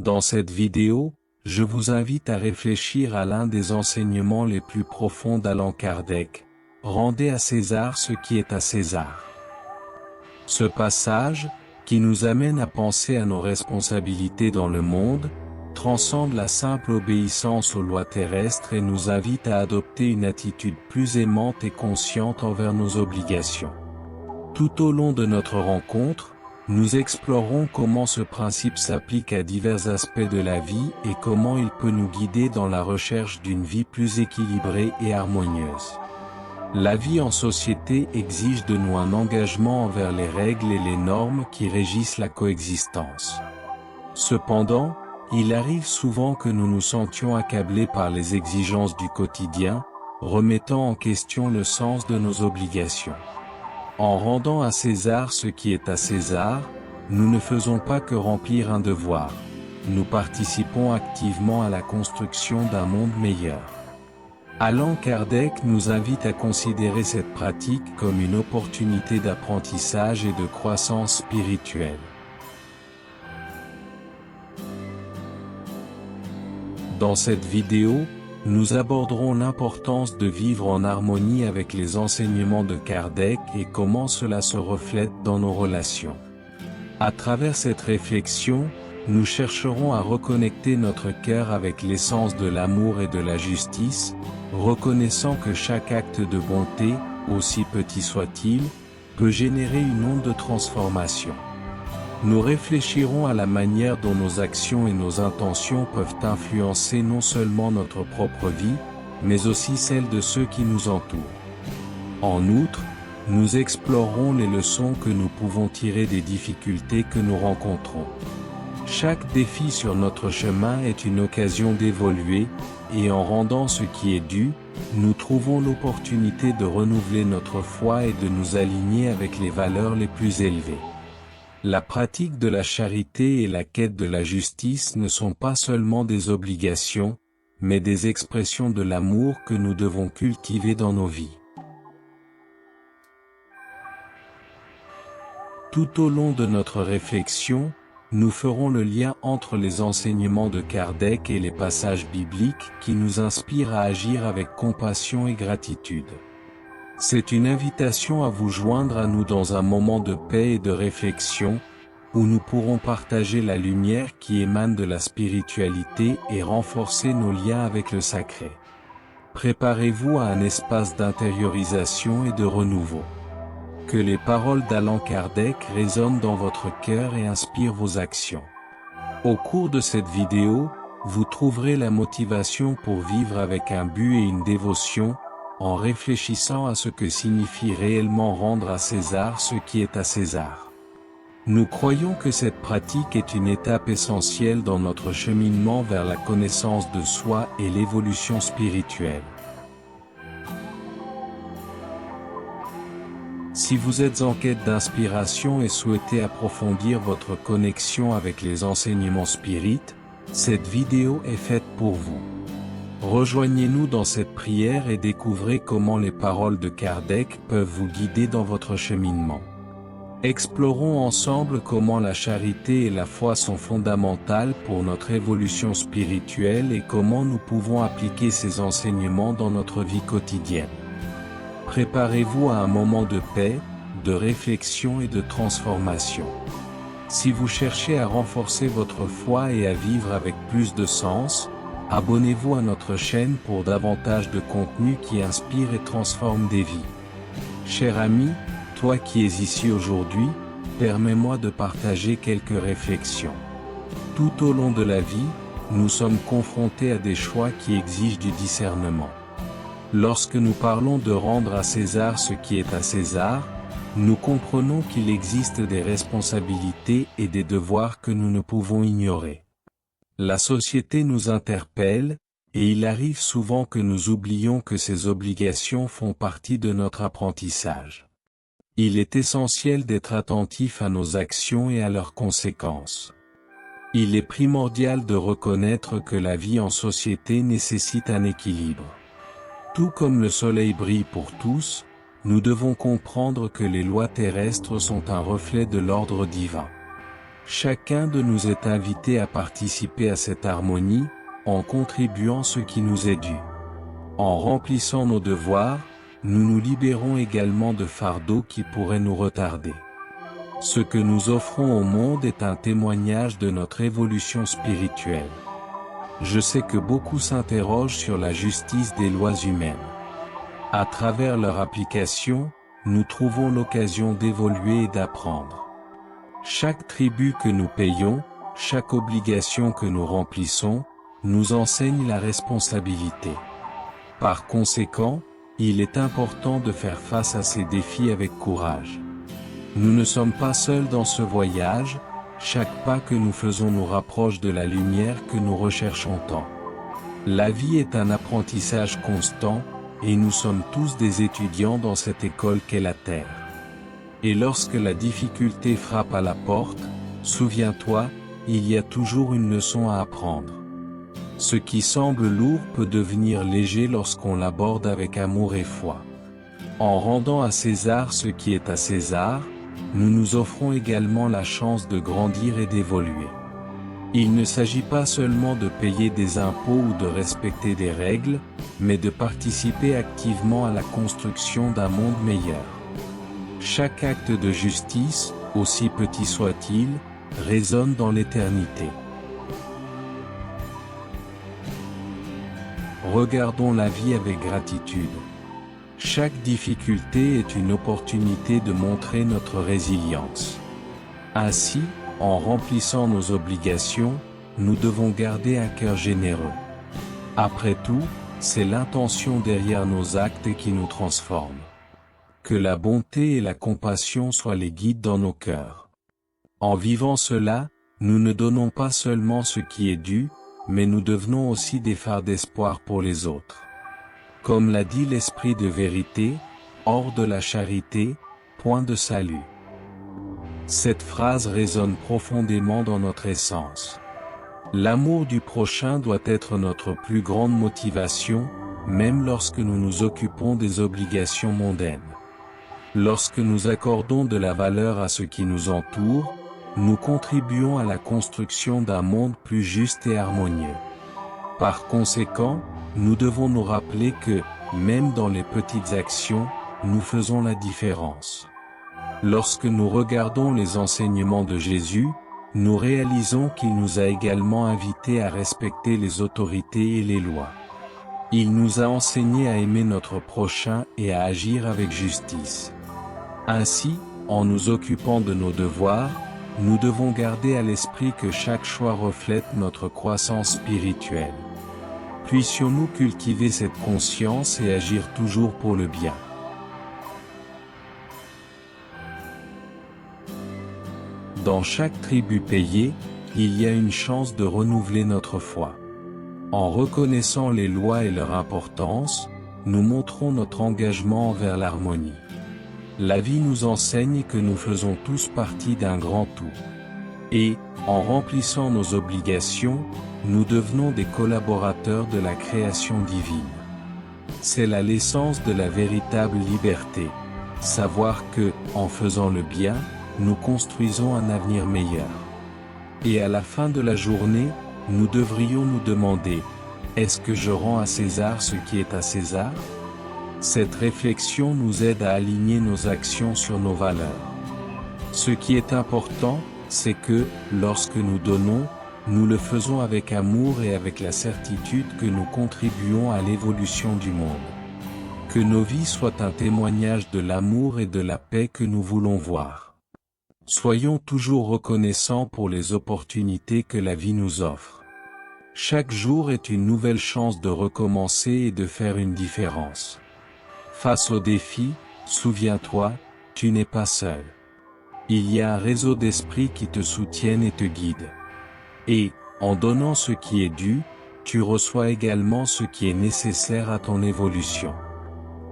Dans cette vidéo, je vous invite à réfléchir à l'un des enseignements les plus profonds d'Allan Kardec. Rendez à César ce qui est à César. Ce passage, qui nous amène à penser à nos responsabilités dans le monde, transcende la simple obéissance aux lois terrestres et nous invite à adopter une attitude plus aimante et consciente envers nos obligations. Tout au long de notre rencontre, nous explorerons comment ce principe s'applique à divers aspects de la vie et comment il peut nous guider dans la recherche d'une vie plus équilibrée et harmonieuse. La vie en société exige de nous un engagement envers les règles et les normes qui régissent la coexistence. Cependant, il arrive souvent que nous nous sentions accablés par les exigences du quotidien, remettant en question le sens de nos obligations. En rendant à César ce qui est à César, nous ne faisons pas que remplir un devoir, nous participons activement à la construction d'un monde meilleur. Allan Kardec nous invite à considérer cette pratique comme une opportunité d'apprentissage et de croissance spirituelle. Dans cette vidéo, nous aborderons l'importance de vivre en harmonie avec les enseignements de Kardec et comment cela se reflète dans nos relations. À travers cette réflexion, nous chercherons à reconnecter notre cœur avec l'essence de l'amour et de la justice, reconnaissant que chaque acte de bonté, aussi petit soit-il, peut générer une onde de transformation. Nous réfléchirons à la manière dont nos actions et nos intentions peuvent influencer non seulement notre propre vie, mais aussi celle de ceux qui nous entourent. En outre, nous explorerons les leçons que nous pouvons tirer des difficultés que nous rencontrons. Chaque défi sur notre chemin est une occasion d'évoluer, et en rendant ce qui est dû, nous trouvons l'opportunité de renouveler notre foi et de nous aligner avec les valeurs les plus élevées. La pratique de la charité et la quête de la justice ne sont pas seulement des obligations, mais des expressions de l'amour que nous devons cultiver dans nos vies. Tout au long de notre réflexion, nous ferons le lien entre les enseignements de Kardec et les passages bibliques qui nous inspirent à agir avec compassion et gratitude. C'est une invitation à vous joindre à nous dans un moment de paix et de réflexion, où nous pourrons partager la lumière qui émane de la spiritualité et renforcer nos liens avec le sacré. Préparez-vous à un espace d'intériorisation et de renouveau. Que les paroles d'Allan Kardec résonnent dans votre cœur et inspirent vos actions. Au cours de cette vidéo, vous trouverez la motivation pour vivre avec un but et une dévotion, en réfléchissant à ce que signifie réellement rendre à César ce qui est à César. Nous croyons que cette pratique est une étape essentielle dans notre cheminement vers la connaissance de soi et l'évolution spirituelle. Si vous êtes en quête d'inspiration et souhaitez approfondir votre connexion avec les enseignements spirites, cette vidéo est faite pour vous. Rejoignez-nous dans cette prière et découvrez comment les paroles de Kardec peuvent vous guider dans votre cheminement. Explorons ensemble comment la charité et la foi sont fondamentales pour notre évolution spirituelle et comment nous pouvons appliquer ces enseignements dans notre vie quotidienne. Préparez-vous à un moment de paix, de réflexion et de transformation. Si vous cherchez à renforcer votre foi et à vivre avec plus de sens, abonnez-vous à notre chaîne pour davantage de contenu qui inspire et transforme des vies. Cher ami, toi qui es ici aujourd'hui, permets-moi de partager quelques réflexions. Tout au long de la vie, nous sommes confrontés à des choix qui exigent du discernement. Lorsque nous parlons de rendre à César ce qui est à César, nous comprenons qu'il existe des responsabilités et des devoirs que nous ne pouvons ignorer. La société nous interpelle, et il arrive souvent que nous oublions que ces obligations font partie de notre apprentissage. Il est essentiel d'être attentif à nos actions et à leurs conséquences. Il est primordial de reconnaître que la vie en société nécessite un équilibre. Tout comme le soleil brille pour tous, nous devons comprendre que les lois terrestres sont un reflet de l'ordre divin. Chacun de nous est invité à participer à cette harmonie, en contribuant ce qui nous est dû. En remplissant nos devoirs, nous nous libérons également de fardeaux qui pourraient nous retarder. Ce que nous offrons au monde est un témoignage de notre évolution spirituelle. Je sais que beaucoup s'interrogent sur la justice des lois humaines. À travers leur application, nous trouvons l'occasion d'évoluer et d'apprendre. Chaque tribut que nous payons, chaque obligation que nous remplissons, nous enseigne la responsabilité. Par conséquent, il est important de faire face à ces défis avec courage. Nous ne sommes pas seuls dans ce voyage, chaque pas que nous faisons nous rapproche de la lumière que nous recherchons tant. La vie est un apprentissage constant, et nous sommes tous des étudiants dans cette école qu'est la Terre. Et lorsque la difficulté frappe à la porte, souviens-toi, il y a toujours une leçon à apprendre. Ce qui semble lourd peut devenir léger lorsqu'on l'aborde avec amour et foi. En rendant à César ce qui est à César, nous nous offrons également la chance de grandir et d'évoluer. Il ne s'agit pas seulement de payer des impôts ou de respecter des règles, mais de participer activement à la construction d'un monde meilleur. Chaque acte de justice, aussi petit soit-il, résonne dans l'éternité. Regardons la vie avec gratitude. Chaque difficulté est une opportunité de montrer notre résilience. Ainsi, en remplissant nos obligations, nous devons garder un cœur généreux. Après tout, c'est l'intention derrière nos actes qui nous transforme. Que la bonté et la compassion soient les guides dans nos cœurs. En vivant cela, nous ne donnons pas seulement ce qui est dû, mais nous devenons aussi des phares d'espoir pour les autres. Comme l'a dit l'Esprit de vérité, hors de la charité, point de salut. Cette phrase résonne profondément dans notre essence. L'amour du prochain doit être notre plus grande motivation, même lorsque nous nous occupons des obligations mondaines. Lorsque nous accordons de la valeur à ce qui nous entoure, nous contribuons à la construction d'un monde plus juste et harmonieux. Par conséquent, nous devons nous rappeler que, même dans les petites actions, nous faisons la différence. Lorsque nous regardons les enseignements de Jésus, nous réalisons qu'il nous a également invités à respecter les autorités et les lois. Il nous a enseigné à aimer notre prochain et à agir avec justice. Ainsi, en nous occupant de nos devoirs, nous devons garder à l'esprit que chaque choix reflète notre croissance spirituelle. Puissions-nous cultiver cette conscience et agir toujours pour le bien. Dans chaque tribut payée, il y a une chance de renouveler notre foi. En reconnaissant les lois et leur importance, nous montrons notre engagement envers l'harmonie. La vie nous enseigne que nous faisons tous partie d'un grand tout. Et, en remplissant nos obligations, nous devenons des collaborateurs de la création divine. C'est là l'essence de la véritable liberté. Savoir que, en faisant le bien, nous construisons un avenir meilleur. Et à la fin de la journée, nous devrions nous demander, est-ce que je rends à César ce qui est à César ? Cette réflexion nous aide à aligner nos actions sur nos valeurs. Ce qui est important, c'est que, lorsque nous donnons, nous le faisons avec amour et avec la certitude que nous contribuons à l'évolution du monde. Que nos vies soient un témoignage de l'amour et de la paix que nous voulons voir. Soyons toujours reconnaissants pour les opportunités que la vie nous offre. Chaque jour est une nouvelle chance de recommencer et de faire une différence. Face aux défis, souviens-toi, tu n'es pas seul. Il y a un réseau d'esprits qui te soutiennent et te guident. Et, en donnant ce qui est dû, tu reçois également ce qui est nécessaire à ton évolution.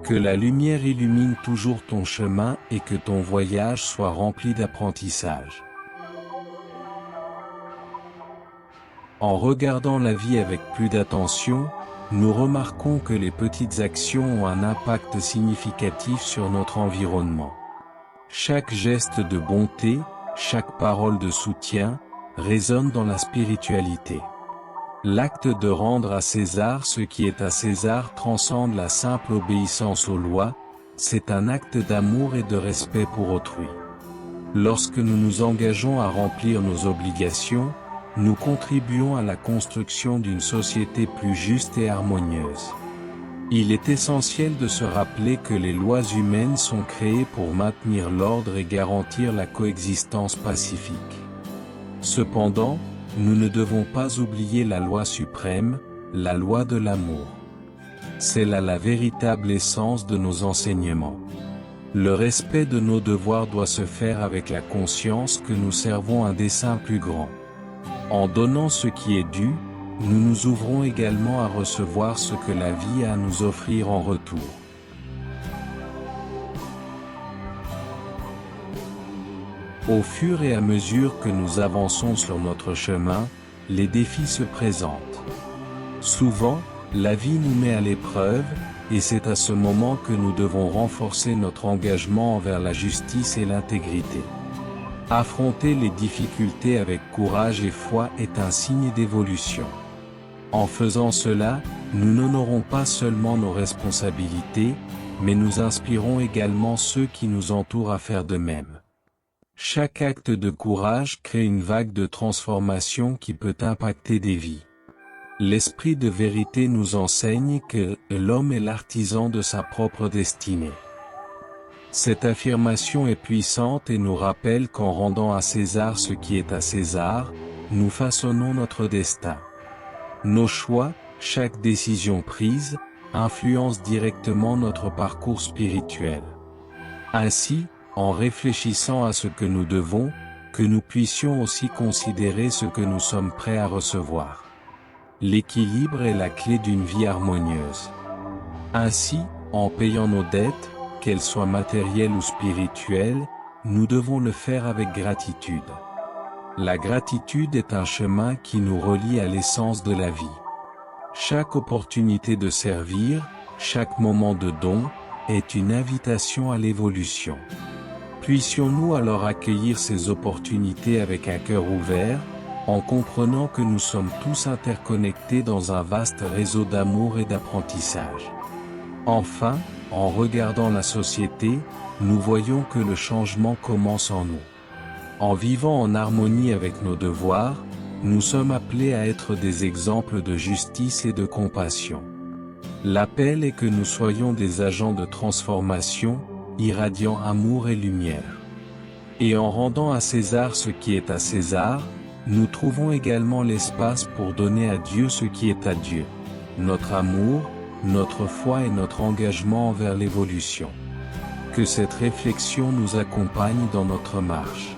Que la lumière illumine toujours ton chemin et que ton voyage soit rempli d'apprentissage. En regardant la vie avec plus d'attention, nous remarquons que les petites actions ont un impact significatif sur notre environnement. Chaque geste de bonté, chaque parole de soutien, résonne dans la spiritualité. L'acte de rendre à César ce qui est à César transcende la simple obéissance aux lois, c'est un acte d'amour et de respect pour autrui. Lorsque nous nous engageons à remplir nos obligations, nous contribuons à la construction d'une société plus juste et harmonieuse. Il est essentiel de se rappeler que les lois humaines sont créées pour maintenir l'ordre et garantir la coexistence pacifique. Cependant, nous ne devons pas oublier la loi suprême, la loi de l'amour. C'est là la véritable essence de nos enseignements. Le respect de nos devoirs doit se faire avec la conscience que nous servons un dessein plus grand. En donnant ce qui est dû, nous nous ouvrons également à recevoir ce que la vie a à nous offrir en retour. Au fur et à mesure que nous avançons sur notre chemin, les défis se présentent. Souvent, la vie nous met à l'épreuve, et c'est à ce moment que nous devons renforcer notre engagement envers la justice et l'intégrité. Affronter les difficultés avec courage et foi est un signe d'évolution. En faisant cela, nous n'honorons pas seulement nos responsabilités, mais nous inspirons également ceux qui nous entourent à faire de même. Chaque acte de courage crée une vague de transformation qui peut impacter des vies. L'esprit de vérité nous enseigne que l'homme est l'artisan de sa propre destinée. Cette affirmation est puissante et nous rappelle qu'en rendant à César ce qui est à César, nous façonnons notre destin. Nos choix, chaque décision prise, influencent directement notre parcours spirituel. Ainsi, en réfléchissant à ce que nous devons, que nous puissions aussi considérer ce que nous sommes prêts à recevoir. L'équilibre est la clé d'une vie harmonieuse. Ainsi, en payant nos dettes, qu'elles soient matérielles ou spirituelles, nous devons le faire avec gratitude. La gratitude est un chemin qui nous relie à l'essence de la vie. Chaque opportunité de servir, chaque moment de don, est une invitation à l'évolution. Puissions-nous alors accueillir ces opportunités avec un cœur ouvert, en comprenant que nous sommes tous interconnectés dans un vaste réseau d'amour et d'apprentissage. Enfin, en regardant la société, nous voyons que le changement commence en nous. En vivant en harmonie avec nos devoirs, nous sommes appelés à être des exemples de justice et de compassion. L'appel est que nous soyons des agents de transformation, irradiant amour et lumière. Et en rendant à César ce qui est à César, nous trouvons également l'espace pour donner à Dieu ce qui est à Dieu, notre amour, notre foi et notre engagement envers l'évolution. Que cette réflexion nous accompagne dans notre marche.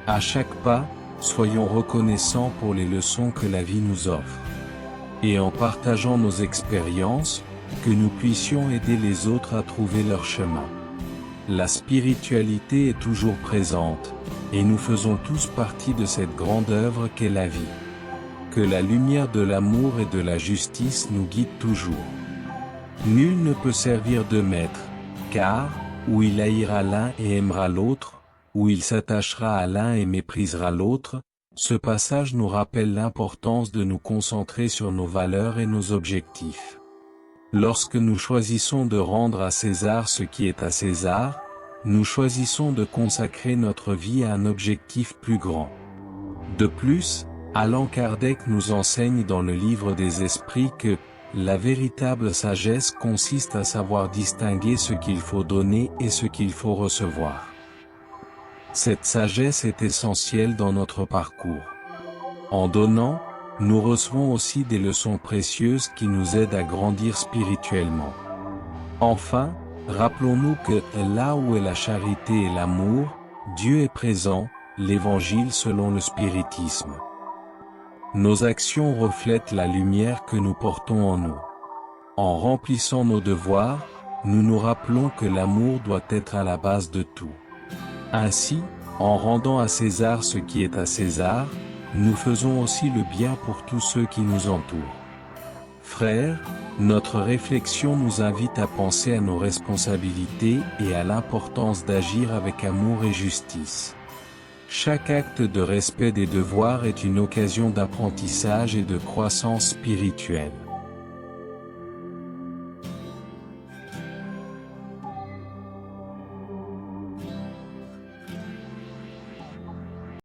À chaque pas, soyons reconnaissants pour les leçons que la vie nous offre. Et en partageant nos expériences, que nous puissions aider les autres à trouver leur chemin. La spiritualité est toujours présente, et nous faisons tous partie de cette grande œuvre qu'est la vie. Que la lumière de l'amour et de la justice nous guide toujours. Nul ne peut servir de maître, car, où il haïra l'un et aimera l'autre, où il s'attachera à l'un et méprisera l'autre, ce passage nous rappelle l'importance de nous concentrer sur nos valeurs et nos objectifs. Lorsque nous choisissons de rendre à César ce qui est à César, nous choisissons de consacrer notre vie à un objectif plus grand. De plus, Allan Kardec nous enseigne dans le livre des esprits que la véritable sagesse consiste à savoir distinguer ce qu'il faut donner et ce qu'il faut recevoir. Cette sagesse est essentielle dans notre parcours. En donnant, nous recevons aussi des leçons précieuses qui nous aident à grandir spirituellement. Enfin, rappelons-nous que là où est la charité et l'amour, Dieu est présent, l'Évangile selon le spiritisme. Nos actions reflètent la lumière que nous portons en nous. En remplissant nos devoirs, nous nous rappelons que l'amour doit être à la base de tout. Ainsi, en rendant à César ce qui est à César, nous faisons aussi le bien pour tous ceux qui nous entourent. Frères, notre réflexion nous invite à penser à nos responsabilités et à l'importance d'agir avec amour et justice. Chaque acte de respect des devoirs est une occasion d'apprentissage et de croissance spirituelle.